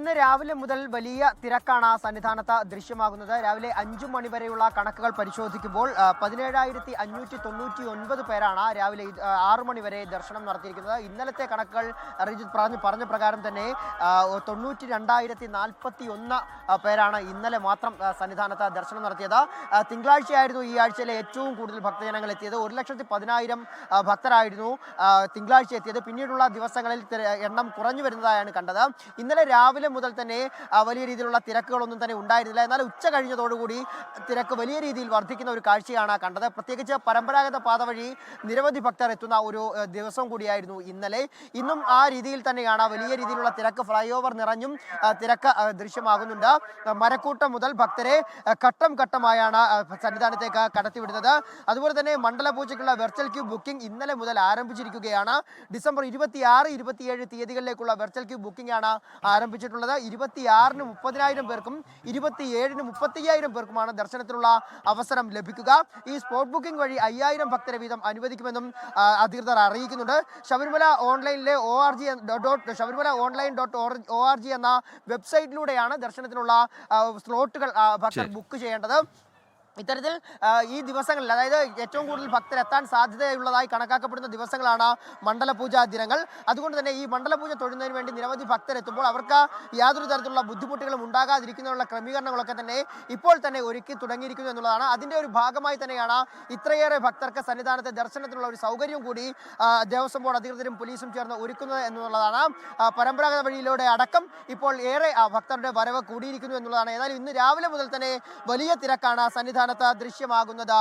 ഇന്ന് രാവിലെ മുതൽ വലിയ തിരക്കാണ് സന്നിധാനത്ത് ദൃശ്യമാകുന്നത്. രാവിലെ 5 മണി വരെയുള്ള കണക്കുകൾ പരിശോധിക്കുമ്പോൾ 17,599 പേരാണ് രാവിലെ 6 മണി വരെ ദർശനം നടത്തിയിരിക്കുന്നത്. ഇന്നലത്തെ കണക്കുകൾ പറഞ്ഞ പ്രകാരം തന്നെ 92,041 പേരാണ് ഇന്നലെ മാത്രം സന്നിധാനത്ത് ദർശനം നടത്തിയത്. തിങ്കളാഴ്ചയായിരുന്നു ഈ ആഴ്ചയിലെ ഏറ്റവും കൂടുതൽ ഭക്തജനങ്ങൾ എത്തിയത്. 1,10,000 ഭക്തരായിരുന്നു തിങ്കളാഴ്ച എത്തിയത്. പിന്നീടുള്ള ദിവസങ്ങളിൽ എണ്ണം കുറഞ്ഞു വരുന്നതായാണ് കണ്ടത്. ഇന്നലെ രാവിലെ മുതൽ തന്നെ വലിയ രീതിയിലുള്ള തിരക്കുകളൊന്നും തന്നെ ഉണ്ടായിരുന്നില്ല. എന്നാൽ ഉച്ച കഴിഞ്ഞതോടുകൂടി തിരക്ക് വലിയ രീതിയിൽ വർദ്ധിക്കുന്ന ഒരു കാഴ്ചയാണ് കണ്ടത്. പ്രത്യേകിച്ച് പരമ്പരാഗത പാത വഴി നിരവധി ഭക്തർ എത്തുന്ന ഒരു ദിവസം കൂടിയായിരുന്നു ഇന്നലെ. ഇന്നും ആ രീതിയിൽ തന്നെയാണ് വലിയ രീതിയിലുള്ള തിരക്ക്. ഫ്ലൈ ഓവർ നിറഞ്ഞും തിരക്ക് ദൃശ്യമാകുന്നുണ്ട്. മരക്കൂട്ടം മുതൽ ഭക്തരെ ഘട്ടം ഘട്ടമായാണ് സന്നിധാനത്തേക്ക് കടത്തിവിടുന്നത്. അതുപോലെ തന്നെ മണ്ഡലപൂജയ്ക്കുള്ള വെർച്വൽ ക്യൂ ബുക്കിംഗ് ഇന്നലെ മുതൽ ആരംഭിച്ചിരിക്കുകയാണ്. ഡിസംബർ 26, 27 തീയതികളിലേക്കുള്ള വെർച്വൽ ക്യൂ ബുക്കിംഗ് ആണ് ആരംഭിച്ചിട്ടുള്ളത്. 26-ന് 30,000 പേർക്കും 27-ന് 35,000 പേർക്കുമാണ് ദർശനത്തിനുള്ള അവസരം ലഭിക്കുക. ഈ സ്പോട്ട് ബുക്കിംഗ് വഴി 5,000 ഭക്തരെ വീതം അനുവദിക്കുമെന്നും അധികൃതർ അറിയിക്കുന്നുണ്ട്. ശബരിമല ഓൺലൈനിലെ ശബരിമല-online.org എന്ന വെബ്സൈറ്റിലൂടെയാണ് ദർശനത്തിനുള്ള സ്ലോട്ടുകൾ ഭക്തർ ബുക്ക് ചെയ്യേണ്ടത്. ഇത്തരത്തിൽ ഈ ദിവസങ്ങളിൽ, അതായത് ഏറ്റവും കൂടുതൽ ഭക്തരെത്താൻ സാധ്യതയുള്ളതായി കണക്കാക്കപ്പെടുന്ന ദിവസങ്ങളാണ് മണ്ഡലപൂജ ദിനങ്ങൾ. അതുകൊണ്ട് തന്നെ ഈ മണ്ഡലപൂജ തൊഴുന്നതിന് വേണ്ടി നിരവധി ഭക്തരെത്തുമ്പോൾ അവർക്ക് യാതൊരു തരത്തിലുള്ള ബുദ്ധിമുട്ടുകളും ഉണ്ടാകാതിരിക്കുന്നതിനുള്ള ക്രമീകരണങ്ങളൊക്കെ തന്നെ ഇപ്പോൾ തന്നെ ഒരുക്കി തുടങ്ങിയിരിക്കുന്നു എന്നുള്ളതാണ്. അതിൻ്റെ ഒരു ഭാഗമായി തന്നെയാണ് ഇത്രയേറെ ഭക്തർക്ക് സന്നിധാനത്തെ ദർശനത്തിനുള്ള ഒരു സൗകര്യം കൂടി ദേവസ്വം ബോർഡ് അധികൃതരും പോലീസും ചേർന്ന് ഒരുക്കുന്നത് എന്നുള്ളതാണ്. പരമ്പരാഗത വഴിയിലൂടെ അടക്കം ഇപ്പോൾ ഏറെ ഭക്തരുടെ വരവ് കൂടിയിരിക്കുന്നു എന്നുള്ളതാണ്. ഏതായാലും ഇന്ന് രാവിലെ മുതൽ തന്നെ വലിയ തിരക്കാണ് സന്നിധാനത്ത് ദൃശ്യമാകുന്നത്.